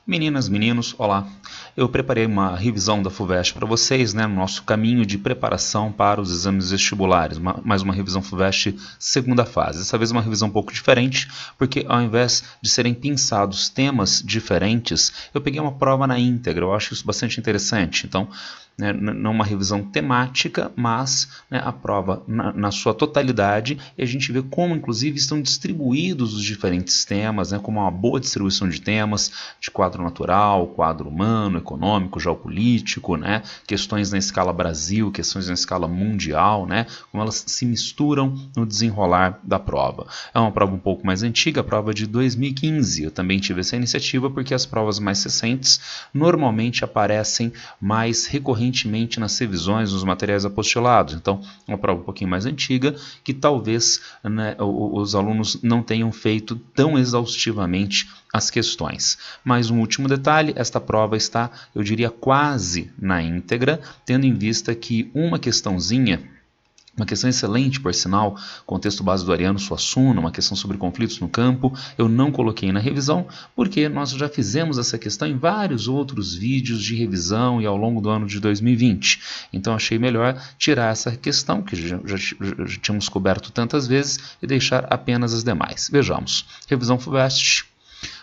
Meninas, meninos, olá! Eu preparei uma revisão da FUVEST para vocês, no nosso caminho de preparação para os exames vestibulares. Mais uma revisão FUVEST segunda fase. Dessa vez uma revisão um pouco diferente, porque ao invés de serem pinçados temas diferentes, eu peguei uma prova na íntegra. Eu acho isso bastante interessante. Então, não uma revisão temática, mas a prova na sua totalidade, e a gente vê como, inclusive, estão distribuídos os diferentes temas, como uma boa distribuição de temas, de quadro natural, quadro humano, econômico, geopolítico, questões na escala Brasil, questões na escala mundial, como elas se misturam no desenrolar da prova. É uma prova um pouco mais antiga, a prova de 2015. Eu também tive essa iniciativa porque as provas mais recentes normalmente aparecem mais recorrentemente nas revisões, nos materiais apostilados. Então, uma prova um pouquinho mais antiga, que talvez os alunos não tenham feito tão exaustivamente as questões. Mais um último detalhe, esta prova está, eu diria, quase na íntegra, tendo em vista que uma questãozinha, uma questão excelente, por sinal, contexto base do Ariano Suassuna, uma questão sobre conflitos no campo, eu não coloquei na revisão, porque nós já fizemos essa questão em vários outros vídeos de revisão e ao longo do ano de 2020. Então achei melhor tirar essa questão, que já tínhamos coberto tantas vezes, e deixar apenas as demais. Vejamos. Revisão FUVEST.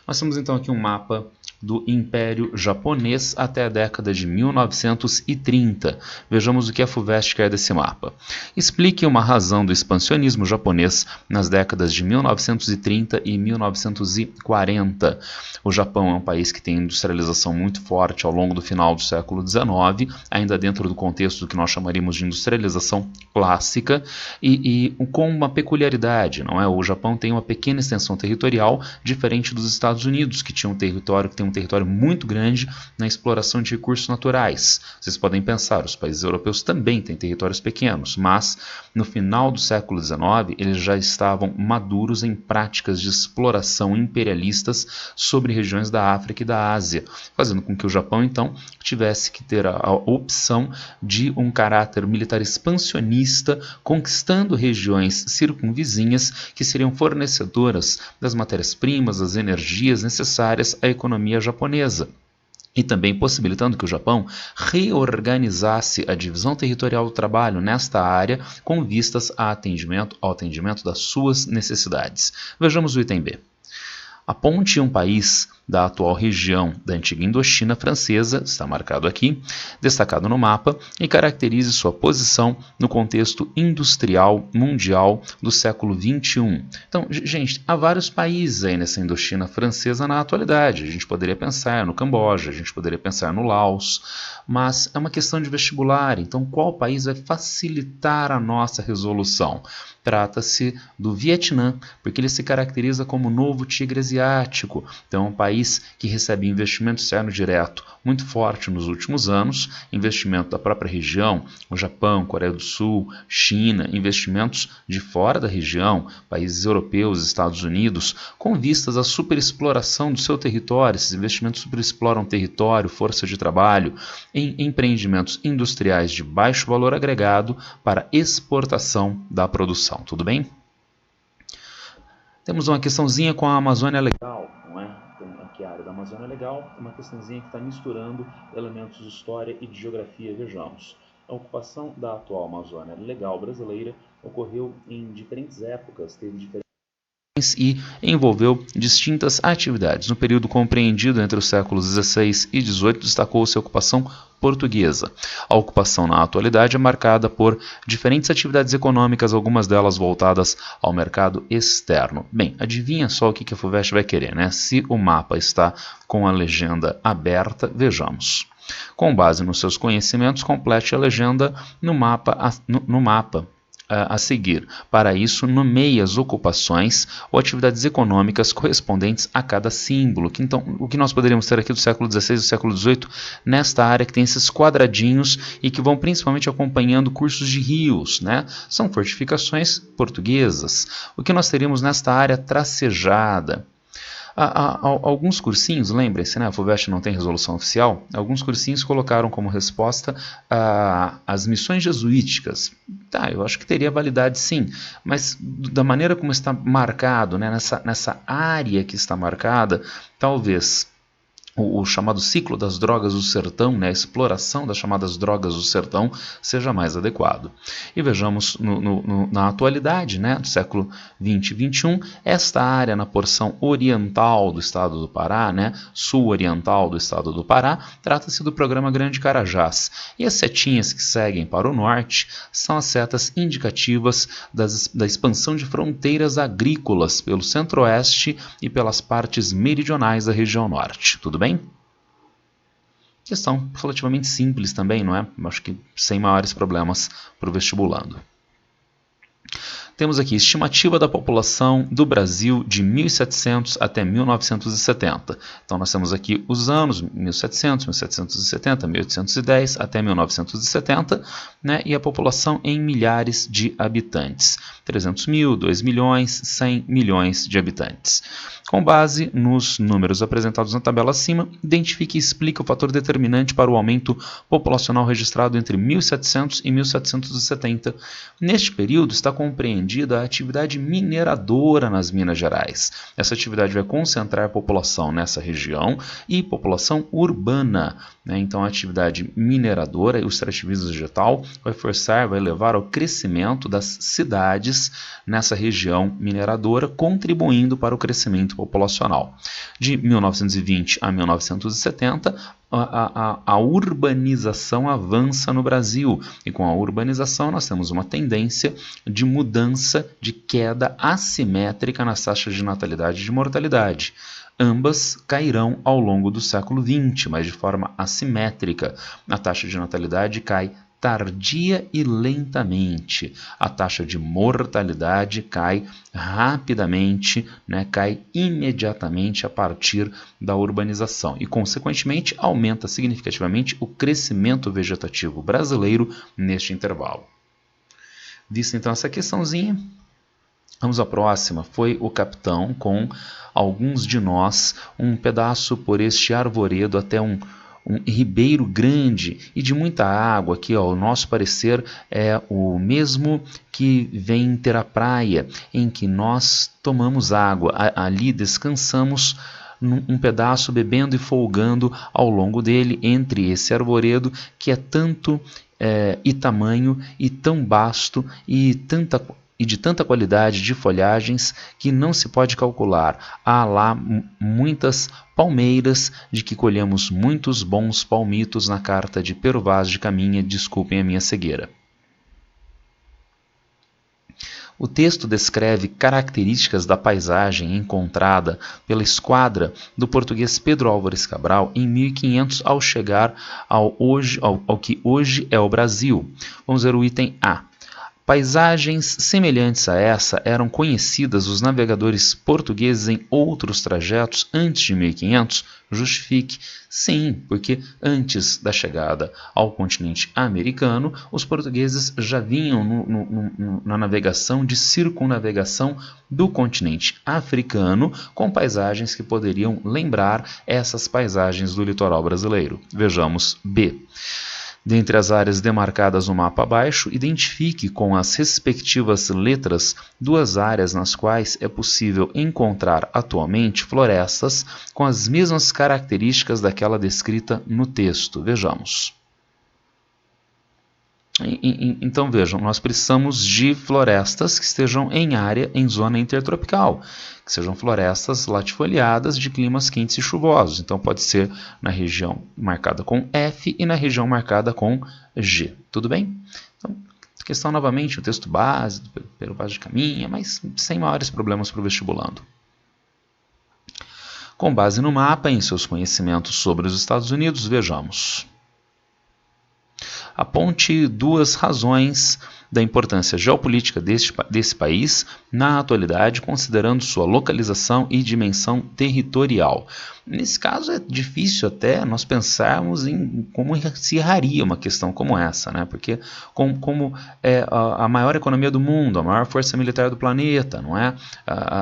Nós temos então aqui um mapa do Império Japonês até a década de 1930. Vejamos o que a FUVEST quer desse mapa. Explique uma razão do expansionismo japonês nas décadas de 1930 e 1940. O Japão é um país que tem industrialização muito forte ao longo do final do século XIX, ainda dentro do contexto do que nós chamaríamos de industrialização clássica, e com uma peculiaridade, não é? O Japão tem uma pequena extensão territorial, diferente dos Estados Unidos, que tem um território muito grande na exploração de recursos naturais. Vocês podem pensar, os países europeus também têm territórios pequenos, mas no final do século XIX eles já estavam maduros em práticas de exploração imperialistas sobre regiões da África e da Ásia, fazendo com que o Japão então tivesse que ter a opção de um caráter militar expansionista, conquistando regiões circunvizinhas que seriam fornecedoras das matérias-primas, das energias necessárias à economia japonesa, e também possibilitando que o Japão reorganizasse a divisão territorial do trabalho nesta área com vistas ao atendimento das suas necessidades. Vejamos o item B. Aponte um país da atual região da antiga Indochina francesa, está marcado aqui, destacado no mapa, e caracterize sua posição no contexto industrial mundial do século XXI. Então, gente, há vários países aí nessa Indochina francesa na atualidade. A gente poderia pensar no Camboja, a gente poderia pensar no Laos, mas é uma questão de vestibular. Então, qual país vai facilitar a nossa resolução? Trata-se do Vietnã, porque ele se caracteriza como o novo tigre asiático. Então, é um país que recebe investimento externo direto muito forte nos últimos anos, investimento da própria região, o Japão, Coreia do Sul, China, investimentos de fora da região, países europeus, Estados Unidos, com vistas à superexploração do seu território. Esses investimentos superexploram território, força de trabalho, em empreendimentos industriais de baixo valor agregado para exportação da produção. Tudo bem? Temos uma questãozinha com a Amazônia Legal, não é? Aqui a área da Amazônia Legal, uma questãozinha que está misturando elementos de história e de geografia. Vejamos. A ocupação da atual Amazônia Legal brasileira ocorreu em diferentes épocas, teve diferentes e envolveu distintas atividades. No período compreendido entre os séculos XVI e XVIII, destacou-se a ocupação portuguesa. A ocupação na atualidade é marcada por diferentes atividades econômicas, algumas delas voltadas ao mercado externo. Bem, adivinha só o que a FUVEST vai querer, né? Se o mapa está com a legenda aberta, vejamos. Com base nos seus conhecimentos, complete a legenda no mapa a seguir. Para isso, nomeie as ocupações ou atividades econômicas correspondentes a cada símbolo. Então, o que nós poderíamos ter aqui do século XVI e do século XVIII, nesta área que tem esses quadradinhos e que vão principalmente acompanhando cursos de rios, São fortificações portuguesas. O que nós teríamos nesta área tracejada? Alguns cursinhos, lembrem-se, a FUVEST não tem resolução oficial, alguns cursinhos colocaram como resposta as missões jesuíticas. Eu acho que teria validade sim, mas da maneira como está marcado, nessa área que está marcada, talvez o chamado ciclo das drogas do sertão, né, a exploração das chamadas drogas do sertão, seja mais adequado. E vejamos na atualidade, né, do século 20 e 21, esta área na porção oriental do estado do Pará, né, sul-oriental do estado do Pará, trata-se do programa Grande Carajás. E as setinhas que seguem para o norte são as setas indicativas da expansão de fronteiras agrícolas pelo centro-oeste e pelas partes meridionais da região norte. Tudo bem? Questão relativamente simples também, não é? Acho que sem maiores problemas para o vestibulando. Temos aqui estimativa da população do Brasil de 1700 até 1970. Então nós temos aqui os anos 1700, 1770, 1810 até 1970, né? E a população em milhares de habitantes. 300 mil, 2 milhões, 100 milhões de habitantes. Com base nos números apresentados na tabela acima, identifique e explique o fator determinante para o aumento populacional registrado entre 1700 e 1770. Neste período está compreendida a atividade mineradora nas Minas Gerais. Essa atividade vai concentrar a população nessa região e população urbana. Então a atividade mineradora e o extrativismo vegetal vai levar ao crescimento das cidades nessa região mineradora, contribuindo para o crescimento populacional. De 1920 a 1970, a urbanização avança no Brasil, e com a urbanização nós temos uma tendência de mudança, de queda assimétrica nas taxas de natalidade e de mortalidade. Ambas cairão ao longo do século XX, mas de forma assimétrica. A taxa de natalidade cai tardia e lentamente. A taxa de mortalidade cai rapidamente, né, cai imediatamente a partir da urbanização e, consequentemente, aumenta significativamente o crescimento vegetativo brasileiro neste intervalo. Vista então essa questãozinha, vamos à próxima. Foi o capitão com alguns de nós um pedaço por este arvoredo até um ribeiro grande e de muita água, que ao nosso parecer é o mesmo que vem ter a praia, em que nós tomamos água, ali descansamos um pedaço, bebendo e folgando ao longo dele, entre esse arvoredo que é tanto e tamanho e tão vasto e de tanta qualidade de folhagens que não se pode calcular. Há lá muitas palmeiras, de que colhemos muitos bons palmitos na carta de Pero Vaz de Caminha, desculpem a minha cegueira. O texto descreve características da paisagem encontrada pela esquadra do português Pedro Álvares Cabral em 1500 ao chegar ao que hoje é o Brasil. Vamos ver o item A. Paisagens semelhantes a essa eram conhecidas dos navegadores portugueses em outros trajetos antes de 1500? Justifique. Sim, porque antes da chegada ao continente americano, os portugueses já vinham na navegação de circunnavegação do continente africano, com paisagens que poderiam lembrar essas paisagens do litoral brasileiro. Vejamos B. Dentre as áreas demarcadas no mapa abaixo, identifique com as respectivas letras duas áreas nas quais é possível encontrar atualmente florestas com as mesmas características daquela descrita no texto. Vejamos. Então vejam, nós precisamos de florestas que estejam em zona intertropical, que sejam florestas latifoliadas de climas quentes e chuvosos. Então pode ser na região marcada com F e na região marcada com G. Tudo bem? Então, questão novamente, o texto base, pelo Vaz de Caminha, mas sem maiores problemas para o vestibulando. Com base no mapa e em seus conhecimentos sobre os Estados Unidos, vejamos. Aponte duas razões da importância geopolítica desse país na atualidade, considerando sua localização e dimensão territorial. Nesse caso é difícil até nós pensarmos em como se erraria uma questão como essa, né? Porque como é a maior economia do mundo, a maior força militar do planeta, não é?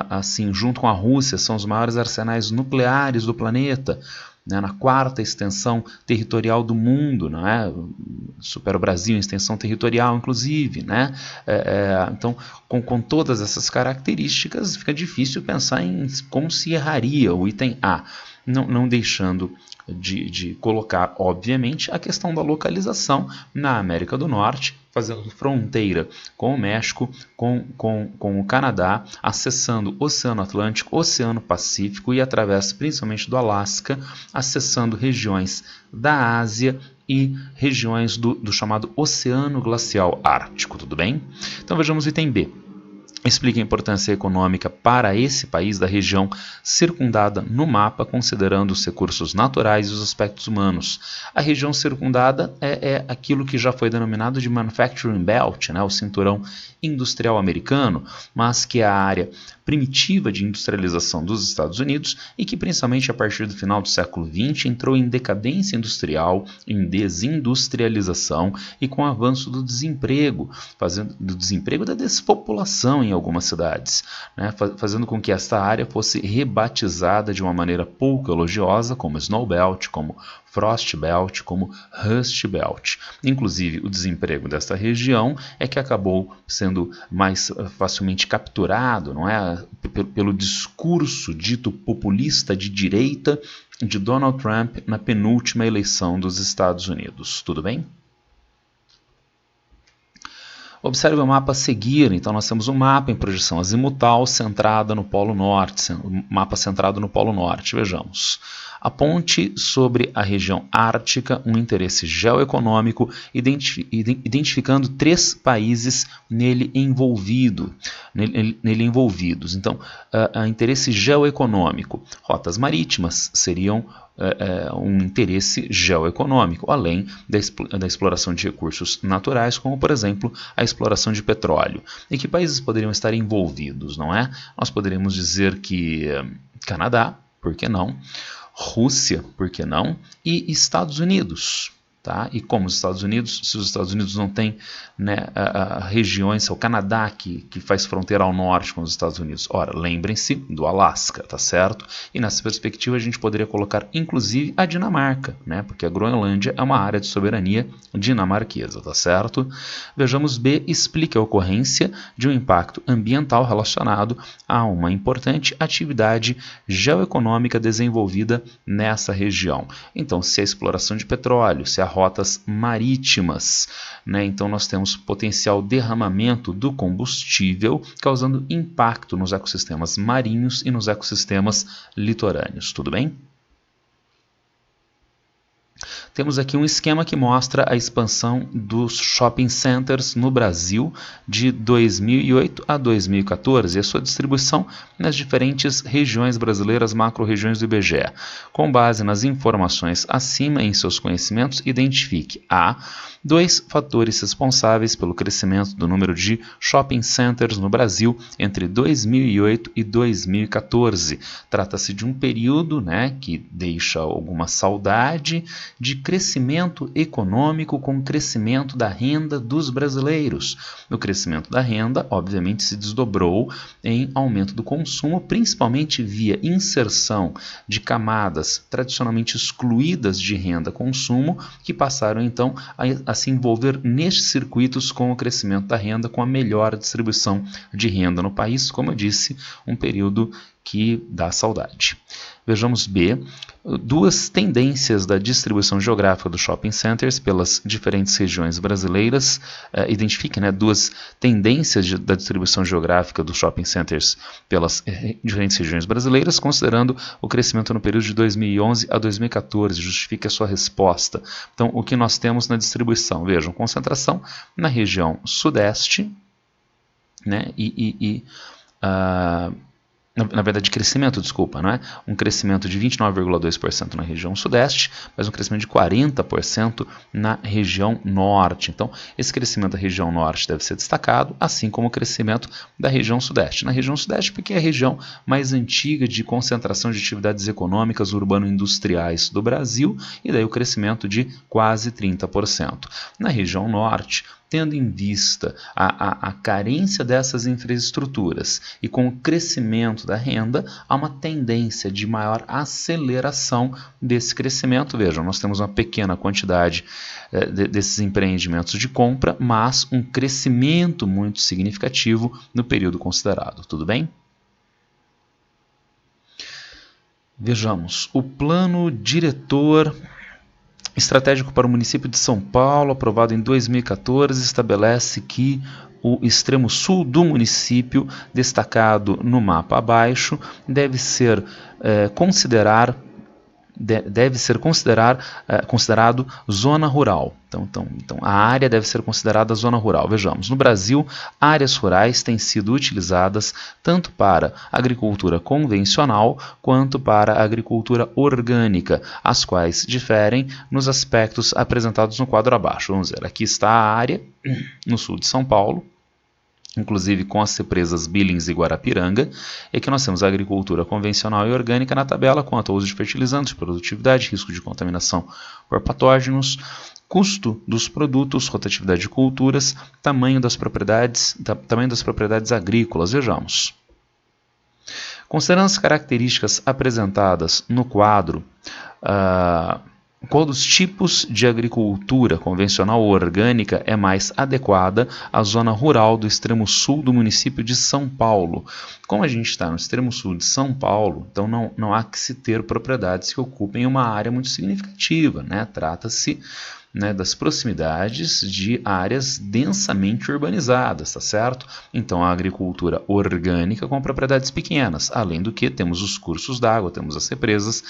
Assim, junto com a Rússia, são os maiores arsenais nucleares do planeta, né, na quarta extensão territorial do mundo, não é? Supera o Brasil em extensão territorial, inclusive, né? Então, com todas essas características, fica difícil pensar em como se erraria o item A. não deixando de colocar, obviamente, a questão da localização na América do Norte, fazendo fronteira com o México, com o Canadá, acessando o Oceano Atlântico, Oceano Pacífico e através principalmente do Alasca, acessando regiões da Ásia e regiões do chamado Oceano Glacial Ártico, tudo bem? Então vejamos o item B. Explica a importância econômica para esse país da região circundada no mapa, considerando os recursos naturais e os aspectos humanos. A região circundada é aquilo que já foi denominado de Manufacturing Belt, né, o cinturão industrial americano, mas que é a área primitiva de industrialização dos Estados Unidos e que, principalmente a partir do final do século XX, entrou em decadência industrial, em desindustrialização e com o avanço do desemprego, e da despopulação em algumas cidades, né, fazendo com que esta área fosse rebatizada de uma maneira pouco elogiosa como Snow Belt, como Frost Belt, como Rust Belt. Inclusive, o desemprego desta região é que acabou sendo mais facilmente capturado, não é, pelo discurso dito populista de direita de Donald Trump na penúltima eleição dos Estados Unidos. Tudo bem? Observe o mapa a seguir. Então nós temos um mapa em projeção azimutal centrada no Polo Norte, mapa centrado no Polo Norte. Vejamos. Aponte sobre a região ártica um interesse geoeconômico, identificando 3 países nele envolvidos. Então, interesse geoeconômico. Rotas marítimas seriam um interesse geoeconômico, além da exploração de recursos naturais, como, por exemplo, a exploração de petróleo. E que países poderiam estar envolvidos, não é? Nós poderíamos dizer que Canadá, por que não? Rússia, por que não? E Estados Unidos. Tá? E como os Estados Unidos, se os Estados Unidos não têm, né, regiões, é o Canadá que faz fronteira ao norte com os Estados Unidos. Ora, lembrem-se do Alasca, tá certo? E nessa perspectiva a gente poderia colocar inclusive a Dinamarca, né? Porque a Groenlândia é uma área de soberania dinamarquesa, tá certo? Vejamos B, explica a ocorrência de um impacto ambiental relacionado a uma importante atividade geoeconômica desenvolvida nessa região. Então, se a exploração de petróleo, se a rotas marítimas, né? Então nós temos potencial derramamento do combustível, causando impacto nos ecossistemas marinhos e nos ecossistemas litorâneos. Tudo bem? Temos aqui um esquema que mostra a expansão dos shopping centers no Brasil de 2008 a 2014 e a sua distribuição nas diferentes regiões brasileiras, macro-regiões do IBGE. Com base nas informações acima em seus conhecimentos, identifique a 2 fatores responsáveis pelo crescimento do número de shopping centers no Brasil entre 2008 e 2014. Trata-se de um período, né, que deixa alguma saudade de crescimento econômico com o crescimento da renda dos brasileiros. O crescimento da renda, obviamente, se desdobrou em aumento do consumo, principalmente via inserção de camadas tradicionalmente excluídas de renda-consumo, que passaram então a se envolver nestes circuitos com o crescimento da renda, com a melhor distribuição de renda no país, como eu disse, um período que dá saudade. Vejamos B, 2 tendências da distribuição geográfica dos shopping centers pelas diferentes regiões brasileiras. Identifique, né, 2 tendências da distribuição geográfica dos shopping centers pelas diferentes regiões brasileiras, considerando o crescimento no período de 2011 a 2014. Justifique a sua resposta. Então, o que nós temos na distribuição? Vejam, concentração na região sudeste, né, na verdade, crescimento, desculpa, não é? Um crescimento de 29,2% na região sudeste, mas um crescimento de 40% na região norte. Então, esse crescimento da região norte deve ser destacado, assim como o crescimento da região sudeste. Na região sudeste, porque é a região mais antiga de concentração de atividades econômicas urbano-industriais do Brasil, e daí o crescimento de quase 30%. Na região norte, tendo em vista a carência dessas infraestruturas e com o crescimento da renda, há uma tendência de maior aceleração desse crescimento. Vejam, nós temos uma pequena quantidade desses empreendimentos de compra, mas um crescimento muito significativo no período considerado. Tudo bem? Vejamos, o plano diretor estratégico para o município de São Paulo, aprovado em 2014, estabelece que o extremo sul do município, destacado no mapa abaixo, deve ser considerado zona rural. Então, a área deve ser considerada zona rural. Vejamos, no Brasil, áreas rurais têm sido utilizadas tanto para agricultura convencional quanto para agricultura orgânica, as quais diferem nos aspectos apresentados no quadro abaixo. Vamos ver, aqui está a área no sul de São Paulo, inclusive com as represas Billings e Guarapiranga, e que nós temos a agricultura convencional e orgânica na tabela quanto ao uso de fertilizantes, produtividade, risco de contaminação por patógenos, custo dos produtos, rotatividade de culturas, tamanho das propriedades agrícolas. Vejamos. Considerando as características apresentadas no quadro, qual dos tipos de agricultura convencional ou orgânica é mais adequada à zona rural do extremo sul do município de São Paulo? Como a gente está no extremo sul de São Paulo, então não há que se ter propriedades que ocupem uma área muito significativa, né? Trata-se, né, das proximidades de áreas densamente urbanizadas, tá certo? Então a agricultura orgânica com propriedades pequenas, além do que temos os cursos d'água, temos as represas.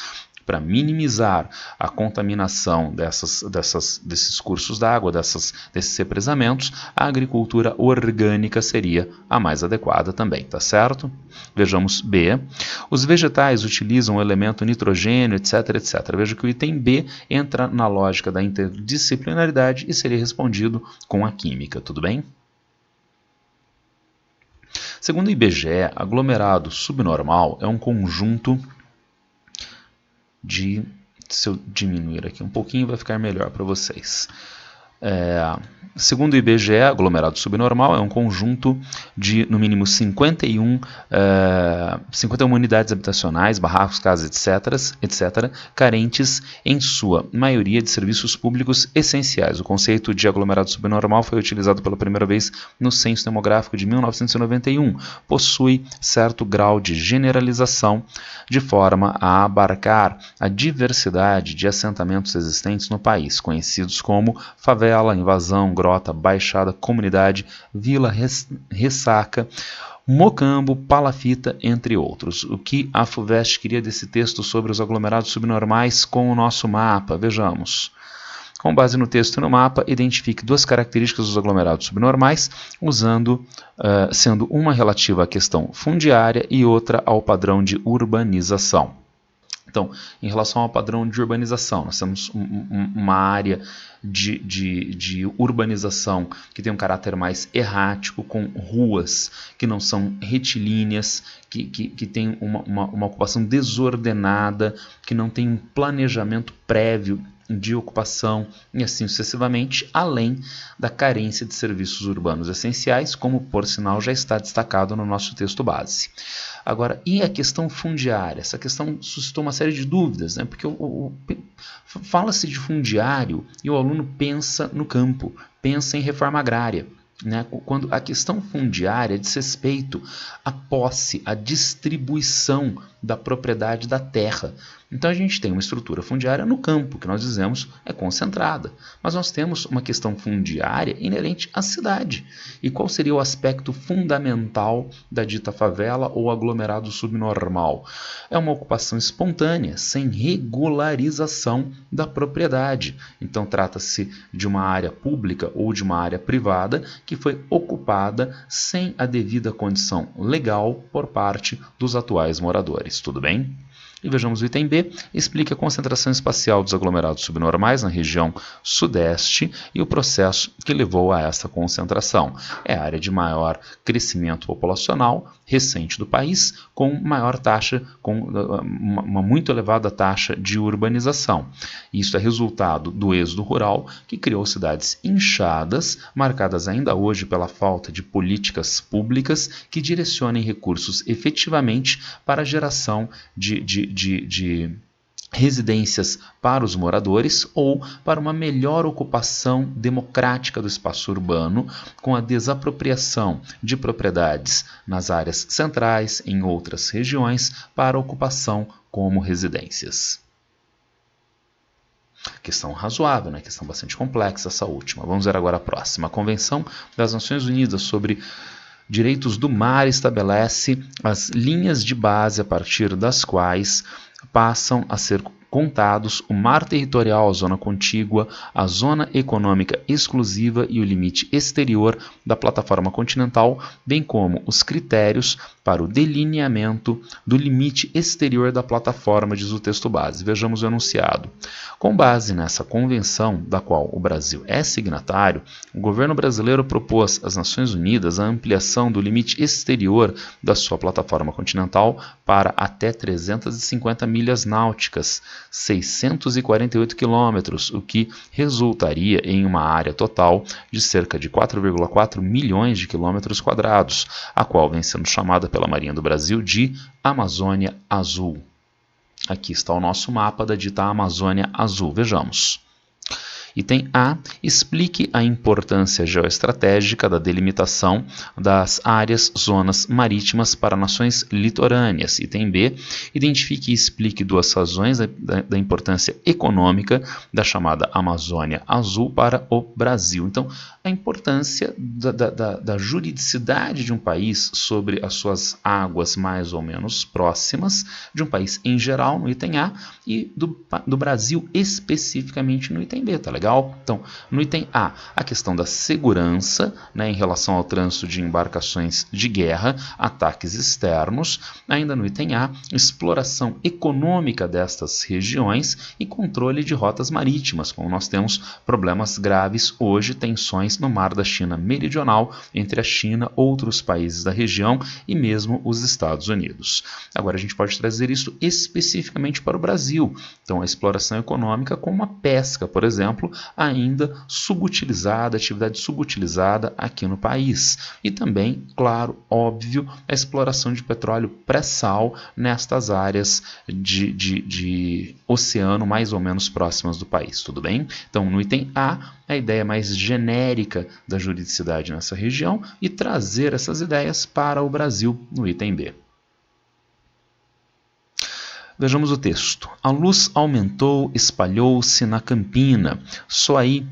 Para minimizar a contaminação desses cursos d'água, desses represamentos, a agricultura orgânica seria a mais adequada também, tá certo? Vejamos B. Os vegetais utilizam o elemento nitrogênio, etc, etc. Veja que o item B entra na lógica da interdisciplinaridade e seria respondido com a química, tudo bem? Segundo o IBGE, aglomerado subnormal é um conjunto se eu diminuir aqui um pouquinho vai ficar melhor para vocês. Segundo o IBGE, aglomerado subnormal é um conjunto de, no mínimo, 51 unidades habitacionais, barracos, casas, etc., carentes, em sua maioria, de serviços públicos essenciais. O conceito de aglomerado subnormal foi utilizado pela primeira vez no Censo Demográfico de 1991. Possui certo grau de generalização, de forma a abarcar a diversidade de assentamentos existentes no país, conhecidos como favela, invasão, grota, baixada, comunidade, vila, ressaca, mocambo, palafita, entre outros. O que a FUVEST queria desse texto sobre os aglomerados subnormais com o nosso mapa? Vejamos. Com base no texto e no mapa, identifique duas características dos aglomerados subnormais, sendo uma relativa à questão fundiária e outra ao padrão de urbanização. Então, em relação ao padrão de urbanização, nós temos uma área de urbanização que tem um caráter mais errático, com ruas que não são retilíneas, que tem uma ocupação desordenada, que não tem um planejamento prévio de ocupação e assim sucessivamente, além da carência de serviços urbanos essenciais, como por sinal já está destacado no nosso texto base. Agora, e a questão fundiária? Essa questão suscitou uma série de dúvidas, né? Porque fala-se de fundiário e o aluno pensa no campo, pensa em reforma agrária. Né? Quando a questão fundiária diz respeito à posse, à distribuição da propriedade da terra. Então a gente tem uma estrutura fundiária no campo, que nós dizemos é concentrada, mas nós temos uma questão fundiária inerente à cidade. E qual seria o aspecto fundamental da dita favela ou aglomerado subnormal? É uma ocupação espontânea, sem regularização da propriedade. Então trata-se de uma área pública ou de uma área privada que foi ocupada sem a devida condição legal por parte dos atuais moradores. Tudo bem? E vejamos o item B, explica a concentração espacial dos aglomerados subnormais na região sudeste e o processo que levou a essa concentração. É a área de maior crescimento populacional recente do país, com uma muito elevada taxa de urbanização. Isso é resultado do êxodo rural, que criou cidades inchadas, marcadas ainda hoje pela falta de políticas públicas que direcionem recursos efetivamente para a geração de residências para os moradores ou para uma melhor ocupação democrática do espaço urbano, com a desapropriação de propriedades nas áreas centrais em outras regiões para ocupação como residências. Questão razoável, né? Questão bastante complexa essa última. Vamos ver agora a próxima. A Convenção das Nações Unidas sobre Direitos do Mar estabelece as linhas de base a partir das quais passam a ser contados o mar territorial, a zona contígua, a zona econômica exclusiva e o limite exterior da plataforma continental, bem como os critérios para o delineamento do limite exterior da plataforma, diz o texto base. Vejamos o enunciado. Com base nessa convenção, da qual o Brasil é signatário, o governo brasileiro propôs às Nações Unidas a ampliação do limite exterior da sua plataforma continental para até 350 milhas náuticas, 648 quilômetros, o que resultaria em uma área total de cerca de 4,4 milhões de quilômetros quadrados, a qual vem sendo chamada pela Marinha do Brasil de Amazônia Azul. Aqui está o nosso mapa da dita Amazônia Azul. Vejamos. Item A. Explique a importância geoestratégica da delimitação das áreas, zonas marítimas para nações litorâneas. Item B. Identifique e explique duas razões da importância econômica da chamada Amazônia Azul para o Brasil. Então, a importância da juridicidade de um país sobre as suas águas mais ou menos próximas, de um país em geral, no item A, e do Brasil especificamente no item B, tá legal? Então, no item A, a questão da segurança, né, em relação ao trânsito de embarcações de guerra, ataques externos. Ainda no item A, exploração econômica destas regiões e controle de rotas marítimas, como nós temos problemas graves hoje, tensões no Mar da China Meridional entre a China, outros países da região e mesmo os Estados Unidos. Agora a gente pode trazer isso especificamente para o Brasil. Então, a exploração econômica como a pesca, por exemplo, ainda subutilizada, atividade subutilizada aqui no país. E também, claro, óbvio, a exploração de petróleo pré-sal nestas áreas de oceano mais ou menos próximas do país, tudo bem? Então, no item A, a ideia mais genérica da juridicidade nessa região e trazer essas ideias para o Brasil no item B. Vejamos o texto. A luz aumentou, espalhou-se na campina. Só aí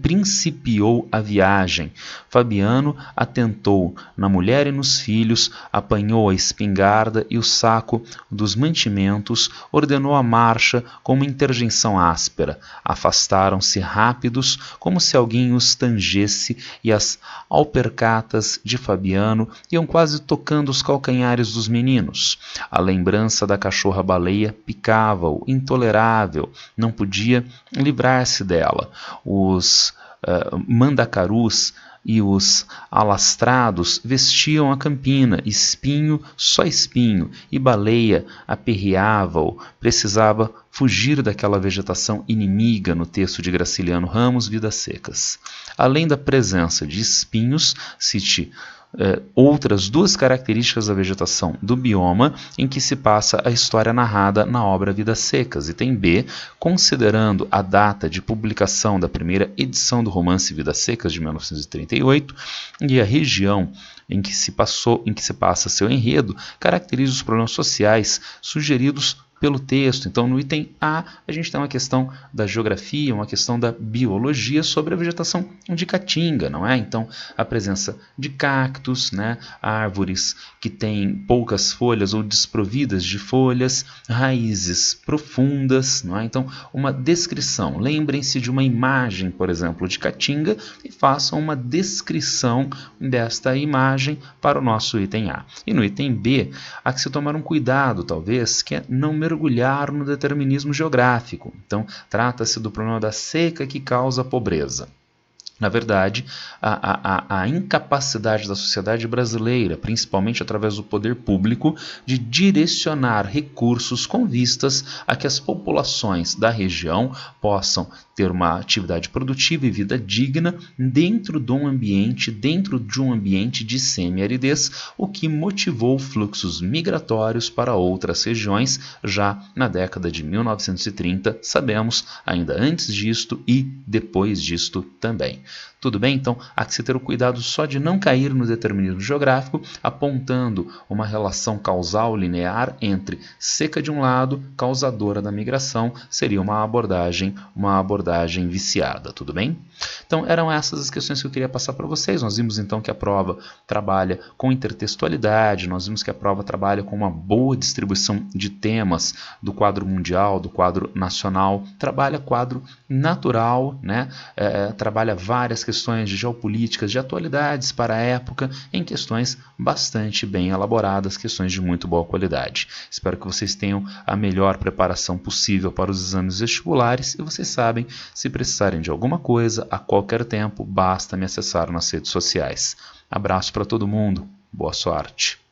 principiou a viagem. Fabiano atentou na mulher e nos filhos, apanhou a espingarda e o saco dos mantimentos, ordenou a marcha com uma interjeição áspera. Afastaram-se rápidos, como se alguém os tangesse, e as alpercatas de Fabiano iam quase tocando os calcanhares dos meninos. A lembrança da cachorra-baleia picava-o, intolerável, não podia livrar-se dela. Os mandacarus e os alastrados vestiam a campina, espinho só espinho, e baleia aperreava-o, precisava fugir daquela vegetação inimiga no texto de Graciliano Ramos, Vidas Secas. Além da presença de espinhos, cite outras duas características da vegetação do bioma em que se passa a história narrada na obra Vidas Secas. Item B, considerando a data de publicação da primeira edição do romance Vidas Secas, de 1938, e a região em que se passa seu enredo, caracteriza os problemas sociais sugeridos pelo texto. Então, no item A, a gente tem uma questão da geografia, uma questão da biologia sobre a vegetação de caatinga, não é? Então, a presença de cactos, né? Árvores que têm poucas folhas ou desprovidas de folhas, raízes profundas, não é? Então, uma descrição. Lembrem-se de uma imagem, por exemplo, de caatinga e façam uma descrição desta imagem para o nosso item A. E no item B, há que se tomar um cuidado, talvez, que é não mergulhar no determinismo geográfico. Então, trata-se do problema da seca que causa a pobreza. Na verdade, a incapacidade da sociedade brasileira, principalmente através do poder público, de direcionar recursos com vistas a que as populações da região possam ter uma atividade produtiva e vida digna dentro de um ambiente de semi-aridez, o que motivou fluxos migratórios para outras regiões já na década de 1930, sabemos, ainda antes disto e depois disto também. Tudo bem? Então, há que se ter o cuidado só de não cair no determinismo geográfico, apontando uma relação causal linear entre seca de um lado, causadora da migração, seria uma abordagem viciada. Tudo bem? Então, eram essas as questões que eu queria passar para vocês. Nós vimos então que a prova trabalha com intertextualidade, nós vimos que a prova trabalha com uma boa distribuição de temas do quadro mundial, do quadro nacional, trabalha quadro natural, né? Trabalha várias questões de geopolíticas, de atualidades para a época, em questões bastante bem elaboradas, questões de muito boa qualidade. Espero que vocês tenham a melhor preparação possível para os exames vestibulares e vocês sabem, se precisarem de alguma coisa, a qualquer tempo, basta me acessar nas redes sociais. Abraço para todo mundo, boa sorte!